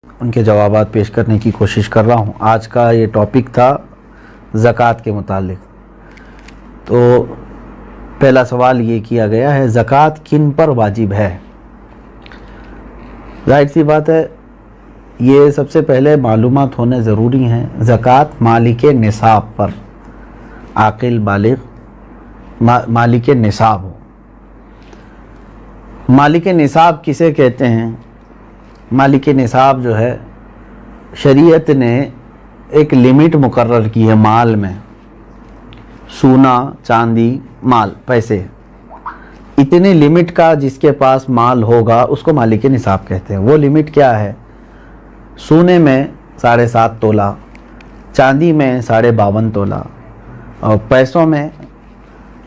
ان کے جوابات پیش کرنے کی کوشش کر رہا ہوں۔ آج کا یہ ٹاپک تھا زکوٰۃ کے متعلق۔ تو پہلا سوال یہ کیا گیا ہے، زکوٰۃ کن پر واجب ہے؟ ظاہر سی بات ہے، یہ سب سے پہلے معلومات ہونے ضروری ہیں۔ زکوٰۃ مالک نصاب پر، عاقل بالغ مالک نصاب ہو۔ مالک نصاب کسے کہتے ہیں؟ مالک نصاب جو ہے، شریعت نے ایک لمٹ مقرر کی ہے مال میں، سونا، چاندی، مال، پیسے، اتنے لمٹ کا جس کے پاس مال ہوگا اس کو مالک نصاب کہتے ہیں۔ وہ لمٹ کیا ہے؟ سونے میں 7.5 تولہ، چاندی میں 52.5 تولہ، اور پیسوں میں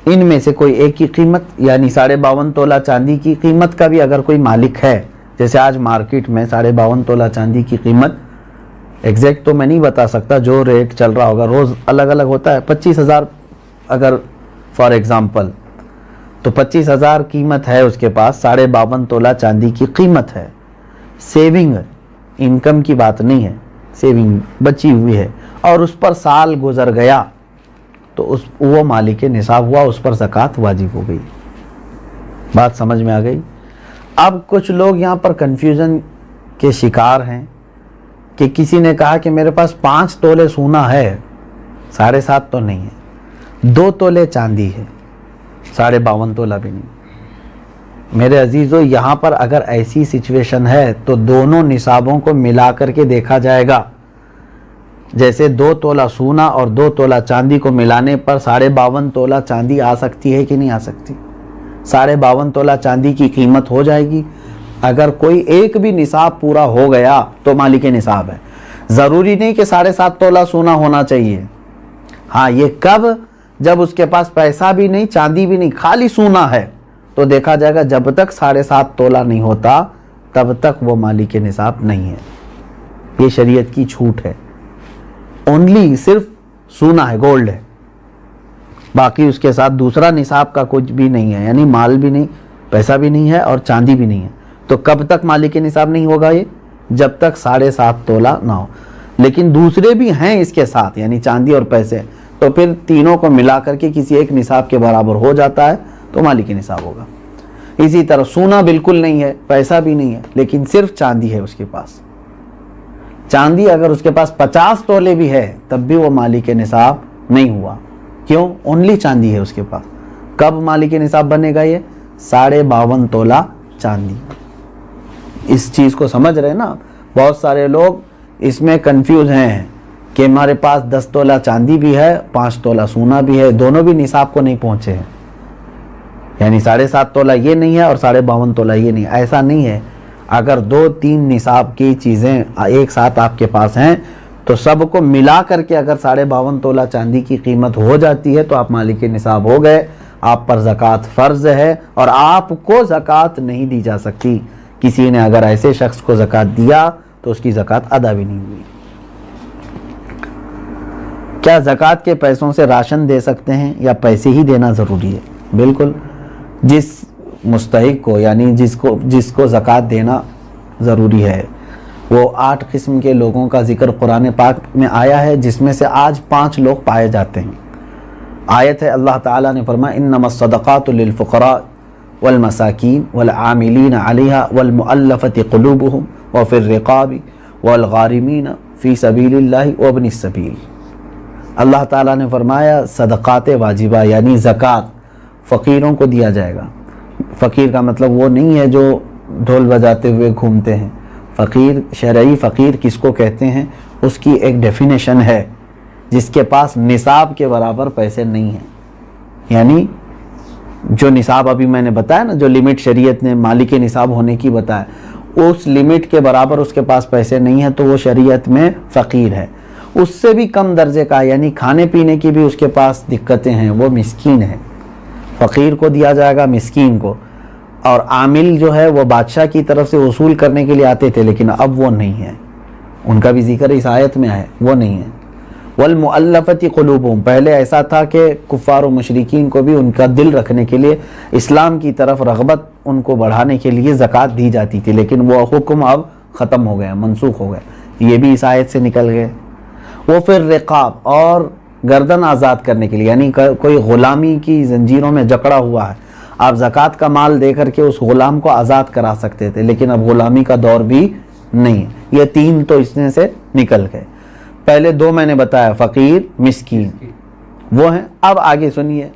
ان میں سے کوئی ایک کی قیمت، یعنی 52.5 تولہ چاندی کی قیمت کا بھی اگر کوئی مالک ہے، جیسے آج مارکیٹ میں 52.5 تولہ چاندی کی قیمت ایگزیکٹ تو میں نہیں بتا سکتا، جو ریٹ چل رہا ہوگا روز الگ الگ ہوتا ہے، 25,000 اگر فار ایگزامپل، تو 25,000 قیمت ہے اس کے پاس، 52.5 تولہ چاندی کی قیمت ہے۔ سیونگ، انکم کی بات نہیں ہے، سیونگ بچی ہوئی ہے، اور اس پر سال گزر گیا تو وہ مالک نصاب ہوا، اس پر زکوٰۃ واجب ہو گئی۔ بات سمجھ میں آ گئی؟ اب کچھ لوگ یہاں پر کنفیوژن کے شکار ہیں کہ کسی نے کہا کہ میرے پاس 5 تولے سونا ہے، 7.5 تو نہیں ہے، 2 تولے چاندی ہے، 52.5 تولہ بھی نہیں۔ میرے عزیزو، یہاں پر اگر ایسی سچویشن ہے تو دونوں نصابوں کو ملا کر کے دیکھا جائے گا۔ جیسے 2 تولہ سونا اور 2 تولہ چاندی کو ملانے پر 52.5 تولہ چاندی آ سکتی ہے کہ نہیں آ سکتی؟ 52.5 تولہ چاندی کی قیمت ہو جائے گی۔ اگر کوئی ایک بھی نصاب پورا ہو گیا تو مالک نصاب ہے۔ ضروری نہیں کہ 7.5 تولہ سونا ہونا چاہیے۔ ہاں، یہ کب؟ جب اس کے پاس پیسہ بھی نہیں، چاندی بھی نہیں، خالی سونا ہے، تو دیکھا جائے گا جب تک 7.5 تولہ نہیں ہوتا تب تک وہ مالک نصاب نہیں ہے۔ یہ شریعت کی چھوٹ ہے۔ اونلی صرف سونا ہے، گولڈ ہے، باقی اس کے ساتھ دوسرا نصاب کا کچھ بھی نہیں ہے، یعنی مال بھی نہیں، پیسہ بھی نہیں ہے اور چاندی بھی نہیں ہے۔ تو کب تک مالک نصاب نہیں ہوگا یہ؟ جب تک 7.5 تولہ نہ ہو۔ لیکن دوسرے بھی ہیں اس کے ساتھ، یعنی چاندی اور پیسے، تو پھر تینوں کو ملا کر کے کسی ایک نصاب کے برابر ہو جاتا ہے تو مالک نصاب ہوگا۔ اسی طرح سونا بالکل نہیں ہے، پیسہ بھی نہیں ہے، لیکن صرف چاندی ہے اس کے پاس۔ چاندی اگر اس کے پاس 50 تولے بھی ہے تب بھی وہ مالک نصاب نہیں ہوا۔ کیوں؟ اونلی چاندی ہے اس کے پاس۔ کب مالک نصاب بنے گا یہ؟ 52.5 تولہ چاندی۔ اس چیز کو سمجھ رہے نا؟ بہت سارے لوگ اس میں کنفیوز ہیں کہ ہمارے پاس 10 تولہ چاندی بھی ہے، 5 تولہ سونا بھی ہے، دونوں بھی نصاب کو نہیں پہنچے ہیں، یعنی 7.5 تولہ یہ نہیں ہے اور 52.5 تولہ یہ نہیں۔ ایسا نہیں ہے۔ اگر 2-3 نصاب کی چیزیں ایک ساتھ آپ کے پاس ہیں تو سب کو ملا کر کے اگر 52.5 تولہ چاندی کی قیمت ہو جاتی ہے تو آپ مالک نصاب ہو گئے، آپ پر زکوٰۃ فرض ہے، اور آپ کو زکوٰۃ نہیں دی جا سکتی۔ کسی نے اگر ایسے شخص کو زکوٰۃ دیا تو اس کی زکوٰۃ ادا بھی نہیں ہوئی۔ کیا زکوٰۃ کے پیسوں سے راشن دے سکتے ہیں یا پیسے ہی دینا ضروری ہے؟ بالکل، جس مستحق کو، یعنی جس کو زکوٰۃ دینا ضروری ہے، وہ 8 قسم کے لوگوں کا ذکر قرآن پاک میں آیا ہے، جس میں سے آج 5 لوگ پائے جاتے ہیں۔ آیت ہے، اللہ تعالیٰ نے فرمایا انما الصدقات للفقراء والمساکین والعاملین علیہا والمؤلفۃ قلوبہم وفی الرقاب والغارمین فی سبیل اللہ وابن السبیل۔ اللہ تعالیٰ نے فرمایا صدقات واجبہ یعنی زکوٰۃ فقیروں کو دیا جائے گا۔ فقیر کا مطلب وہ نہیں ہے جو ڈھول بجاتے ہوئے گھومتے ہیں۔ فقیر، شرعی فقیر کس کو کہتے ہیں؟ اس کی ایک ڈیفینیشن ہے، جس کے پاس نصاب کے برابر پیسے نہیں ہیں، یعنی جو نصاب ابھی میں نے بتایا نا، جو لمٹ شریعت نے مالک نصاب ہونے کی بتایا، اس لمٹ کے برابر اس کے پاس پیسے نہیں ہیں تو وہ شریعت میں فقیر ہے۔ اس سے بھی کم درجے کا، یعنی کھانے پینے کی بھی اس کے پاس دقتیں ہیں، وہ مسکین ہے۔ فقیر کو دیا جائے گا، مسکین کو۔ اور عامل جو ہے وہ بادشاہ کی طرف سے وصول کرنے کے لیے آتے تھے، لیکن اب وہ نہیں ہے، ان کا بھی ذکر اس آیت میں ہے، وہ نہیں ہے۔ والمؤلفۃ قلوبہم، پہلے ایسا تھا کہ کفار و مشرکین کو بھی ان کا دل رکھنے کے لیے، اسلام کی طرف رغبت ان کو بڑھانے کے لیے زکوٰۃ دی جاتی تھی، لیکن وہ حکم اب ختم ہو گیا، منسوخ ہو گیا، یہ بھی اس آیت سے نکل گئے۔ وہ پھر رقاب اور گردن آزاد کرنے کے لیے، یعنی کوئی غلامی کی زنجیروں میں جکڑا ہوا ہے، آپ زکوٰۃ کا مال دے کر کے اس غلام کو آزاد کرا سکتے تھے، لیکن اب غلامی کا دور بھی نہیں ہے۔ یہ 3 تو اس میں سے نکل گئے۔ پہلے 2 میں نے بتایا، فقیر، مسکین، وہ ہیں۔ اب آگے سنیے،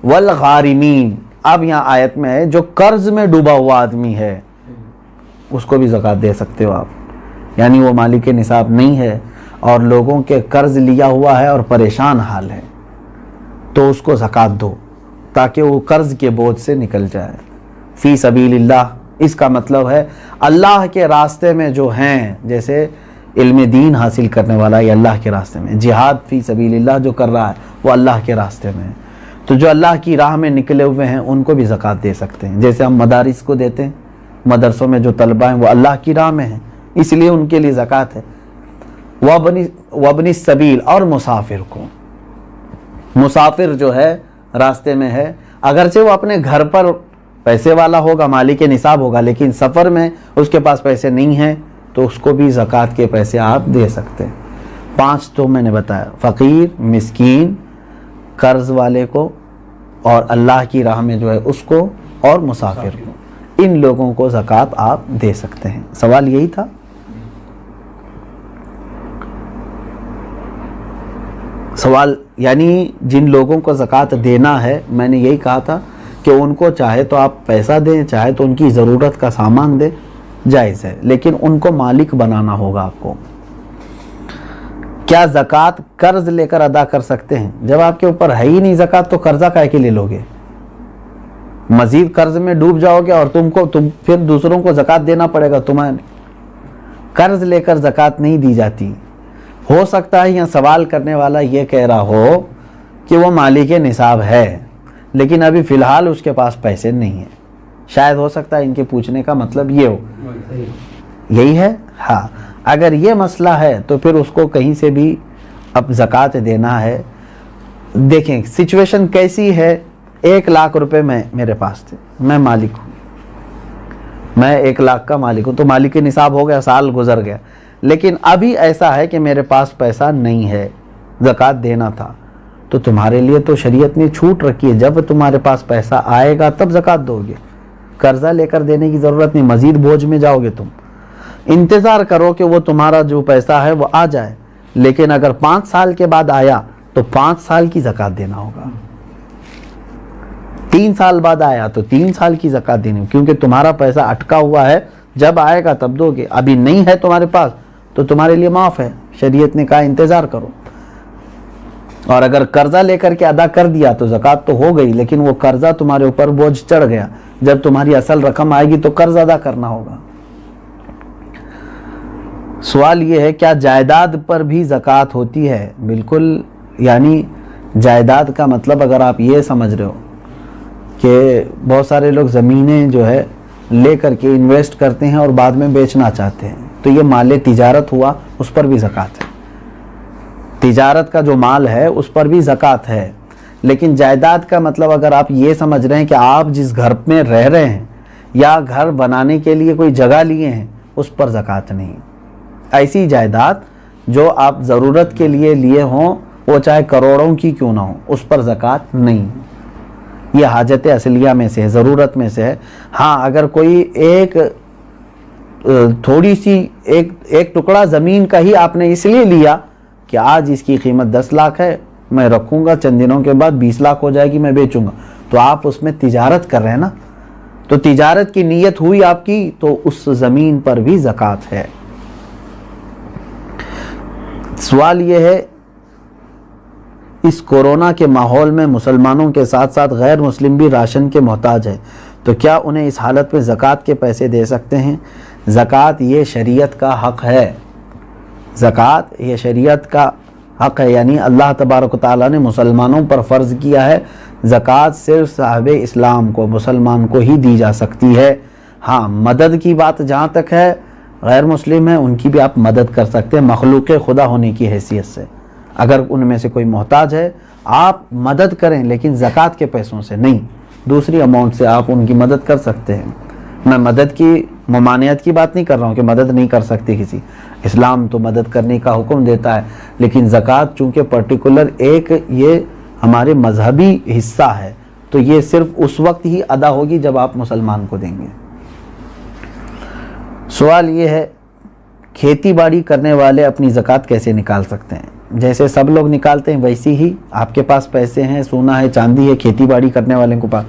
والغارمین، اب یہاں آیت میں ہے جو قرض میں ڈوبا ہوا آدمی ہے اس کو بھی زکوٰۃ دے سکتے ہو آپ، یعنی وہ مالک نصاب نہیں ہے اور لوگوں کے قرض لیا ہوا ہے اور پریشان حال ہے، تو اس کو زکوٰۃ دو تاکہ وہ قرض کے بوجھ سے نکل جائے۔ فی سبیل اللہ، اس کا مطلب ہے اللہ کے راستے میں جو ہیں، جیسے علم دین حاصل کرنے والا یہ اللہ کے راستے میں، جہاد فی سبیل اللہ جو کر رہا ہے وہ اللہ کے راستے میں ہے، تو جو اللہ کی راہ میں نکلے ہوئے ہیں ان کو بھی زکوٰۃ دے سکتے ہیں۔ جیسے ہم مدارس کو دیتے ہیں، مدرسوں میں جو طلبہ ہیں وہ اللہ کی راہ میں ہیں، اس لیے ان کے لیے زکوٰۃ ہے۔ وابن السبیل، اور مسافر کو، مسافر جو ہے راستے میں ہے، اگرچہ وہ اپنے گھر پر پیسے والا ہوگا، مالک نصاب ہوگا، لیکن سفر میں اس کے پاس پیسے نہیں ہیں تو اس کو بھی زکوٰۃ کے پیسے آپ دے سکتے ہیں۔ 5 تو میں نے بتایا، فقیر، مسکین، قرض والے کو، اور اللہ کی راہ میں جو ہے اس کو، اور مسافر کو، ان لوگوں کو زکوٰۃ آپ دے سکتے ہیں۔ سوال یہی تھا۔ سوال یعنی جن لوگوں کو زکوٰۃ دینا ہے، میں نے یہی کہا تھا کہ ان کو چاہے تو آپ پیسہ دیں، چاہے تو ان کی ضرورت کا سامان دیں، جائز ہے، لیکن ان کو مالک بنانا ہوگا آپ کو۔ کیا زکوٰۃ قرض لے کر ادا کر سکتے ہیں؟ جب آپ کے اوپر ہے ہی نہیں زکوٰۃ تو قرضہ کائے کے لے لو گے؟ مزید قرض میں ڈوب جاؤ گے اور تم پھر دوسروں کو زکوٰۃ دینا پڑے گا تمہیں۔ قرض لے کر زکوٰۃ نہیں دی جاتی۔ ہو سکتا ہے یہاں سوال کرنے والا یہ کہہ رہا ہو کہ وہ مالک نصاب ہے لیکن ابھی فی الحال اس کے پاس پیسے نہیں ہیں، شاید ہو سکتا ہے ان کے پوچھنے کا مطلب یہ ہو، یہی ہے۔ ہاں، اگر یہ مسئلہ ہے تو پھر اس کو کہیں سے بھی اب زکوٰۃ دینا ہے۔ دیکھیں سچویشن کیسی ہے، 1 لاکھ روپے میرے پاس تھے، میں مالک ہوں، میں 1 لاکھ کا مالک ہوں، تو مالک نصاب ہو گیا، سال گزر گیا، لیکن ابھی ایسا ہے کہ میرے پاس پیسہ نہیں ہے، زکوٰۃ دینا تھا، تو تمہارے لیے تو شریعت نے چھوٹ رکھی ہے، جب تمہارے پاس پیسہ آئے گا تب زکوٰۃ دو گے، قرضہ لے کر دینے کی ضرورت نہیں، مزید بوجھ میں جاؤ گے تم۔ انتظار کرو کہ وہ تمہارا جو پیسہ ہے وہ آ جائے، لیکن اگر 5 سال کے بعد آیا تو 5 سال کی زکوٰۃ دینا ہوگا، 3 سال بعد آیا تو 3 سال کی زکوٰۃ دینی، کیونکہ تمہارا پیسہ اٹکا ہوا ہے، جب آئے گا تب دو گے، ابھی نہیں ہے تمہارے پاس تو تمہارے لیے معاف ہے، شریعت نے کہا انتظار کرو۔ اور اگر قرضہ لے کر کے ادا کر دیا تو زکوٰۃ تو ہو گئی، لیکن وہ قرضہ تمہارے اوپر بوجھ چڑھ گیا، جب تمہاری اصل رقم آئے گی تو قرض ادا کرنا ہوگا۔ سوال یہ ہے کیا جائیداد پر بھی زکوٰۃ ہوتی ہے؟ بالکل، یعنی جائیداد کا مطلب اگر آپ یہ سمجھ رہے ہو کہ بہت سارے لوگ زمینیں جو ہے لے کر کے انویسٹ کرتے ہیں اور بعد میں بیچنا چاہتے ہیں، تو یہ مال تجارت ہوا، اس پر بھی زکوٰۃ ہے، تجارت کا جو مال ہے اس پر بھی زکوٰۃ ہے۔ لیکن جائیداد کا مطلب اگر آپ یہ سمجھ رہے ہیں کہ آپ جس گھر میں رہ رہے ہیں یا گھر بنانے کے لیے کوئی جگہ لیے ہیں، اس پر زکوٰۃ نہیں۔ ایسی جائیداد جو آپ ضرورت کے لیے لیے ہوں، وہ چاہے کروڑوں کی کیوں نہ ہو، اس پر زکوٰۃ نہیں۔ یہ حاجت اصلیہ میں سے ہے، ضرورت میں سے ہے۔ ہاں، اگر کوئی تھوڑی سی ایک ٹکڑا زمین کا ہی آپ نے اس لیے لیا کہ آج اس کی قیمت 10 لاکھ ہے، میں رکھوں گا، چند دنوں کے بعد 20 لاکھ ہو جائے گی، میں بیچوں گا، تو آپ اس میں تجارت کر رہے ہیں نا، تو تجارت کی نیت ہوئی آپ کی، تو اس زمین پر بھی زکوٰۃ ہے۔ سوال یہ ہے اس کورونا کے ماحول میں مسلمانوں کے ساتھ ساتھ غیر مسلم بھی راشن کے محتاج ہے، تو کیا انہیں اس حالت میں زکوٰۃ کے پیسے دے سکتے ہیں؟ زکوٰۃ یہ شریعت کا حق ہے، زکوٰۃ یہ شریعت کا حق ہے، یعنی اللہ تبارک و تعالیٰ نے مسلمانوں پر فرض کیا ہے، زکوٰۃ صرف صاحب اسلام کو، مسلمان کو ہی دی جا سکتی ہے۔ ہاں، مدد کی بات جہاں تک ہے، غیر مسلم ہیں ان کی بھی آپ مدد کر سکتے ہیں مخلوق خدا ہونے کی حیثیت سے، اگر ان میں سے کوئی محتاج ہے آپ مدد کریں، لیکن زکوٰۃ کے پیسوں سے نہیں، دوسری اماؤنٹ سے آپ ان کی مدد کر سکتے ہیں۔ میں مدد کی ممانعت کی بات نہیں کر رہا ہوں کہ مدد نہیں کر سکتے کسی، اسلام تو مدد کرنے کا حکم دیتا ہے، لیکن زکوٰۃ چونکہ پرٹیکولر ایک یہ ہمارے مذہبی حصہ ہے، تو یہ صرف اس وقت ہی ادا ہوگی جب آپ مسلمان کو دیں گے۔ سوال یہ ہے کھیتی باڑی کرنے والے اپنی زکوٰۃ کیسے نکال سکتے ہیں؟ جیسے سب لوگ نکالتے ہیں ویسی ہی آپ کے پاس پیسے ہیں، سونا ہے، چاندی ہے، کھیتی باڑی کرنے والے کے پاس،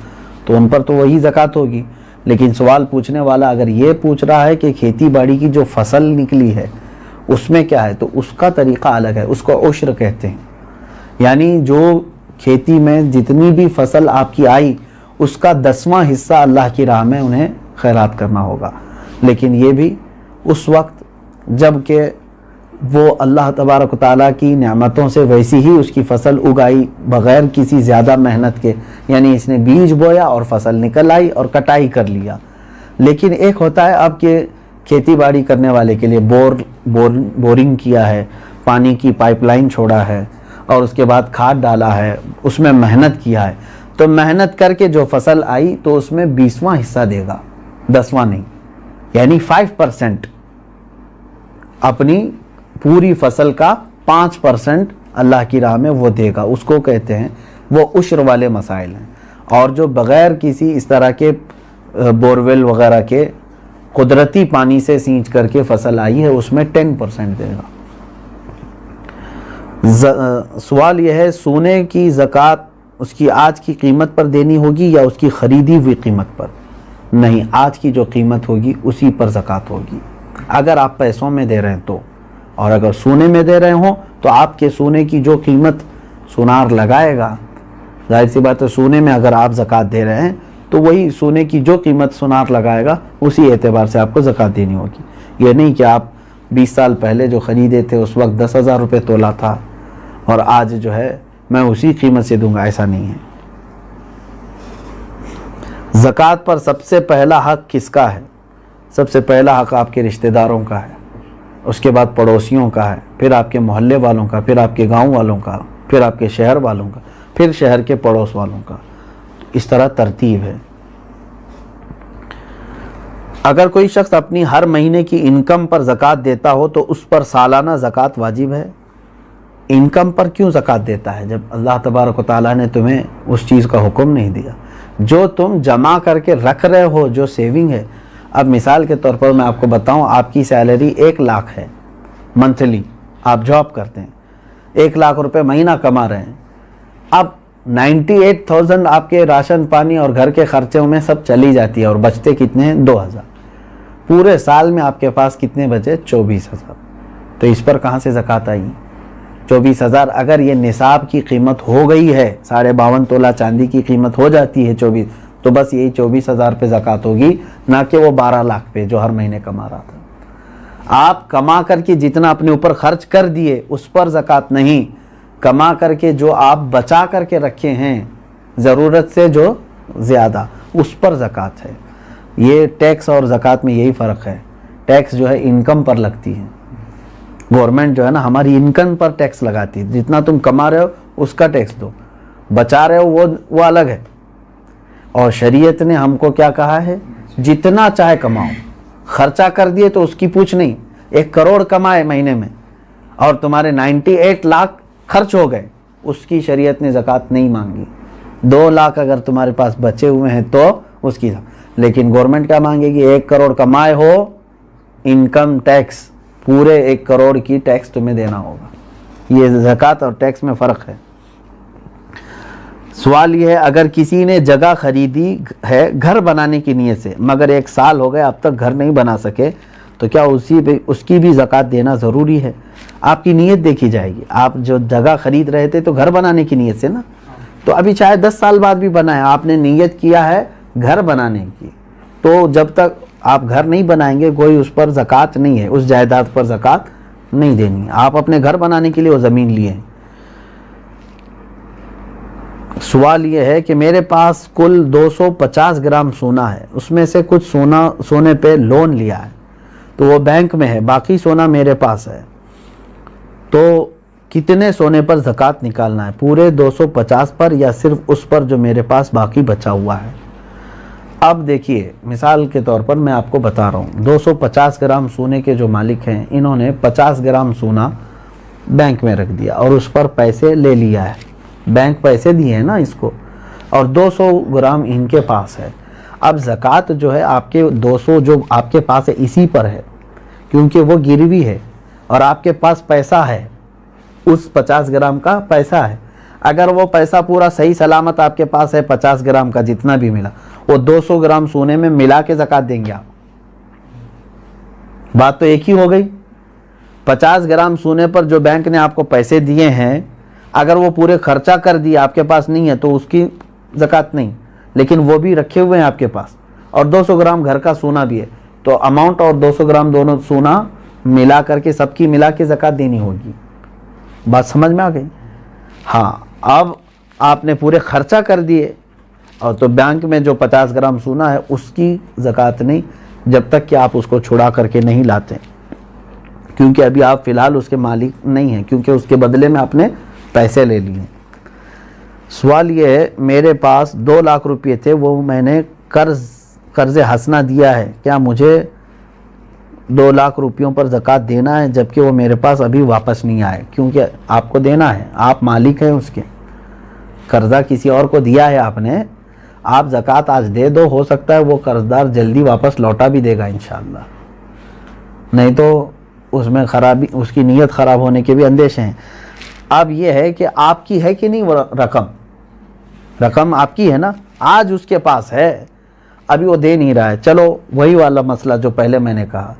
تو ان پر تو وہی زکوٰۃ ہوگی۔ لیکن سوال پوچھنے والا اگر یہ پوچھ رہا ہے کہ کھیتی باڑی کی جو فصل نکلی ہے اس میں کیا ہے، تو اس کا طریقہ الگ ہے، اس کو عشر کہتے ہیں۔ یعنی جو کھیتی میں جتنی بھی فصل آپ کی آئی اس کا 10واں حصہ اللہ کی راہ میں انہیں خیرات کرنا ہوگا، لیکن یہ بھی اس وقت جب کہ وہ اللہ تبارک و تعالیٰ کی نعمتوں سے ویسی ہی اس کی فصل اگائی بغیر کسی زیادہ محنت کے، یعنی اس نے بیج بویا اور فصل نکل آئی اور کٹائی کر لیا۔ لیکن ایک ہوتا ہے اب کہ کھیتی باڑی کرنے والے کے لیے بورنگ کیا ہے، پانی کی پائپ لائن چھوڑا ہے اور اس کے بعد کھاد ڈالا ہے، اس میں محنت کیا ہے، تو محنت کر کے جو فصل آئی تو اس میں 20واں حصہ دے گا، 10واں نہیں، یعنی 5% اپنی پوری فصل کا 5% اللہ کی راہ میں وہ دے گا، اس کو کہتے ہیں، وہ عشر والے مسائل ہیں۔ اور جو بغیر کسی اس طرح کے بورویل وغیرہ کے قدرتی پانی سے سینچ کر کے فصل آئی ہے اس میں 10% دے گا۔ سوال یہ ہے سونے کی زکوٰۃ اس کی آج کی قیمت پر دینی ہوگی یا اس کی خریدی ہوئی قیمت پر؟ نہیں، آج کی جو قیمت ہوگی اسی پر زکوٰۃ ہوگی، اگر آپ پیسوں میں دے رہے ہیں تو، اور اگر سونے میں دے رہے ہوں تو آپ کے سونے کی جو قیمت سونار لگائے گا، ظاہر سی بات ہے سونے میں اگر آپ زکوٰۃ دے رہے ہیں تو وہی سونے کی جو قیمت سونار لگائے گا اسی اعتبار سے آپ کو زکوٰۃ دینی ہوگی۔ یہ نہیں کہ آپ 20 سال پہلے جو خریدے تھے اس وقت 10,000 روپے تولہ تھا اور آج جو ہے میں اسی قیمت سے دوں گا، ایسا نہیں ہے۔ زکوٰۃ پر سب سے پہلا حق کس کا ہے؟ سب سے پہلا حق آپ کے رشتہ داروں کا ہے، اس کے بعد پڑوسیوں کا ہے، پھر آپ کے محلے والوں کا، پھر آپ کے گاؤں والوں کا، پھر آپ کے شہر والوں کا، پھر شہر کے پڑوس والوں کا، اس طرح ترتیب ہے۔ اگر کوئی شخص اپنی ہر مہینے کی انکم پر زکوٰۃ دیتا ہو تو اس پر سالانہ زکوٰۃ واجب ہے؟ انکم پر کیوں زکوٰۃ دیتا ہے جب اللہ تبارک و تعالیٰ نے تمہیں اس چیز کا حکم نہیں دیا؟ جو تم جمع کر کے رکھ رہے ہو، جو سیونگ ہے، اب مثال کے طور پر میں آپ کو بتاؤں، آپ کی سیلری 1 لاکھ ہے منتھلی، آپ جاب کرتے ہیں، 1 لاکھ روپے مہینہ کما رہے ہیں، اب 98,000 آپ کے راشن پانی اور گھر کے خرچوں میں سب چلی جاتی ہے اور بچتے کتنے ہیں؟ 2,000۔ پورے سال میں آپ کے پاس کتنے بچے؟ 24,000۔ تو اس پر کہاں سے زکوٰۃ آئی؟ 24,000 اگر یہ نصاب کی قیمت ہو گئی ہے، 52.5 تولہ چاندی کی قیمت ہو جاتی ہے 24، تو بس یہی 24,000 پہ زکوٰۃ ہوگی، نہ کہ وہ 12 لاکھ پہ جو ہر مہینے کما رہا تھا۔ آپ کما کر کے جتنا اپنے اوپر خرچ کر دیے اس پر زکوٰۃ نہیں، کما کر کے جو آپ بچا کر کے رکھے ہیں ضرورت سے جو زیادہ، اس پر زکوٰۃ ہے۔ یہ ٹیکس اور زکوٰۃ میں یہی فرق ہے، ٹیکس جو ہے انکم پر لگتی ہے، گورنمنٹ جو ہے نا ہماری انکم پر ٹیکس لگاتی ہے، جتنا تم کما رہے ہو اس کا ٹیکس دو، بچا رہے ہو وہ الگ ہے۔ اور شریعت نے ہم کو کیا کہا ہے؟ جتنا چاہے کماؤ، خرچہ کر دیے تو اس کی پوچھ نہیں۔ 1 کروڑ کمائے مہینے میں اور تمہارے 98 لاکھ خرچ ہو گئے، اس کی شریعت نے زکوٰۃ نہیں مانگی۔ 2 لاکھ اگر تمہارے پاس بچے ہوئے ہیں تو اس کی، لیکن گورنمنٹ کیا مانگے گی؟ 1 کروڑ کمائے ہو، انکم ٹیکس پورے 1 کروڑ کی ٹیکس تمہیں دینا ہوگا۔ یہ زکوٰۃ اور ٹیکس میں فرق ہے۔ سوال یہ ہے اگر کسی نے جگہ خریدی ہے گھر بنانے کی نیت سے مگر 1 سال ہو گئے اب تک گھر نہیں بنا سکے تو کیا اس کی بھی زکوٰۃ دینا ضروری ہے؟ آپ کی نیت دیکھی جائے گی، آپ جو جگہ خرید رہے تھے تو گھر بنانے کی نیت سے نا، تو ابھی چاہے 10 سال بعد بھی بنائیں، آپ نے نیت کیا ہے گھر بنانے کی، تو جب تک آپ گھر نہیں بنائیں گے کوئی اس پر زکوٰۃ نہیں ہے، اس جائیداد پر زکوٰۃ نہیں دینی ہے۔ آپ اپنے گھر بنانے کے لیے وہ زمین لیے ہیں۔ سوال یہ ہے کہ میرے پاس کل 250 گرام سونا ہے، اس میں سے کچھ سونے پہ لون لیا ہے تو وہ بینک میں ہے، باقی سونا میرے پاس ہے، تو کتنے سونے پر زکوٰۃ نکالنا ہے؟ پورے 250 پر یا صرف اس پر جو میرے پاس باقی بچا ہوا ہے؟ اب دیکھیے مثال کے طور پر میں آپ کو بتا رہا ہوں، 250 گرام سونے کے جو مالک ہیں انہوں نے 50 گرام سونا بینک میں رکھ دیا اور اس پر پیسے لے لیا ہے، بینک پیسے دیے ہیں نا اس کو، اور 200 گرام ان کے پاس ہے۔ اب زکوٰۃ جو ہے آپ کے 200 جو آپ کے پاس ہے اسی پر ہے، کیونکہ وہ گروی ہے اور آپ کے پاس پیسہ ہے، اس 50 گرام کا پیسہ ہے۔ اگر وہ پیسہ پورا صحیح سلامت آپ کے پاس ہے، 50 گرام کا جتنا بھی ملا، وہ 200 گرام سونے میں ملا کے زکوٰۃ دیں گے آپ۔ بات تو ایک ہی ہو گئی۔ 50 گرام سونے پر جو بینک نے آپ کو پیسے دیے ہیں، اگر وہ پورے خرچہ کر دیے آپ کے پاس نہیں ہے تو اس کی زکوٰۃ نہیں، لیکن وہ بھی رکھے ہوئے ہیں آپ کے پاس، اور 200 گرام گھر کا سونا بھی ہے، تو اماؤنٹ اور 200 گرام دونوں سونا ملا کر کے سب کی ملا کے زکوٰۃ دینی ہوگی۔ بات سمجھ میں آ گئی؟ ہاں، اب آپ نے پورے خرچہ کر دیے اور تو بینک میں جو 50 گرام سونا ہے اس کی زکوٰۃ نہیں، جب تک کہ آپ اس کو چھڑا کر کے نہیں لاتے، کیونکہ ابھی آپ فی الحال اس کے مالک نہیں ہیں، کیونکہ اس کے بدلے میں آپ نے پیسے لے لیے۔ سوال یہ ہے، میرے پاس 2 لاکھ روپے تھے، وہ میں نے قرض حسنہ دیا ہے، کیا مجھے 2 لاکھ روپیوں پر زکوٰۃ دینا ہے جبکہ وہ میرے پاس ابھی واپس نہیں آئے؟ کیونکہ آپ کو دینا ہے، آپ مالک ہیں اس کے، قرضہ کسی اور کو دیا ہے آپ نے، آپ زکوٰۃ آج دے دو، ہو سکتا ہے وہ قرضدار جلدی واپس لوٹا بھی دے گا انشاءاللہ، نہیں تو اس میں خرابی، اس کی نیت خراب ہونے کے بھی اندیشے ہیں۔ اب یہ ہے کہ آپ کی ہے کہ نہیں وہ رقم آپ کی ہے نا، آج اس کے پاس ہے، ابھی وہ دے نہیں رہا ہے، چلو وہی والا مسئلہ جو پہلے میں نے کہا،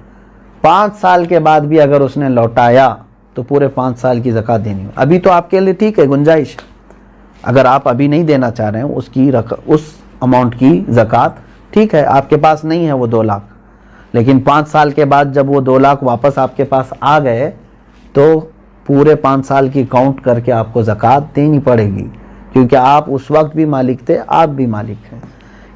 5 سال کے بعد بھی اگر اس نے لوٹایا تو پورے 5 سال کی زکوٰۃ دینی ہو۔ ابھی تو آپ کے لیے ٹھیک ہے، گنجائش، اگر آپ ابھی نہیں دینا چاہ رہے ہیں اس اماؤنٹ کی زکوٰۃ، ٹھیک ہے، آپ کے پاس نہیں ہے وہ 2 لاکھ، لیکن 5 سال کے بعد جب وہ 2 لاکھ واپس آپ کے پاس آ گئے تو پورے 5 سال کی کاؤنٹ کر کے آپ کو زکوٰۃ دینی پڑے گی، کیونکہ آپ اس وقت بھی مالک تھے، آپ بھی مالک ہیں۔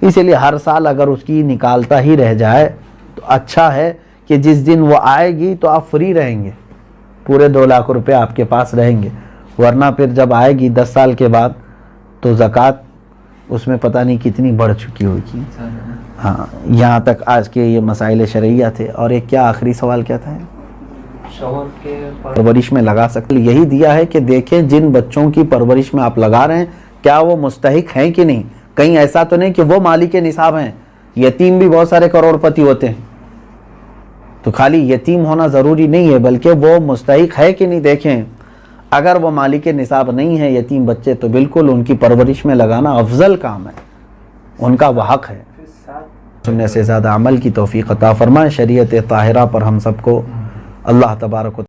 اسی لیے ہر سال اگر اس کی نکالتا ہی رہ جائے تو اچھا ہے کہ جس دن وہ آئے گی تو آپ فری رہیں گے، پورے 2 لاکھ روپے آپ کے پاس رہیں گے، ورنہ پھر جب آئے گی 10 سال کے بعد تو زکوٰۃ اس میں پتہ نہیں کتنی بڑھ چکی ہوگی۔ ہاں، یہاں تک آج کے یہ مسائل شرعیہ تھے۔ اور ایک کیا آخری سوال کیا تھا؟ شوہر کے پرورش میں لگا سکتے، یہی دیا ہے کہ دیکھیں جن بچوں کی پرورش میں آپ لگا رہے ہیں کیا وہ مستحق ہیں کہ نہیں، کہیں ایسا تو نہیں کہ وہ مالک نصاب ہیں، یتیم بھی بہت سارے کروڑ پتی ہوتے ہیں، تو خالی یتیم ہونا ضروری نہیں ہے بلکہ وہ مستحق ہے کہ نہیں دیکھیں۔ اگر وہ مالک نصاب نہیں ہے یتیم بچے تو بالکل ان کی پرورش میں لگانا افضل کام ہے، ان کا وہ حق ہے۔ سننے سے زیادہ عمل کی توفیق عطا فرمائے۔ شریعت طاہرہ پر ہم سب کو اللہ تبارک و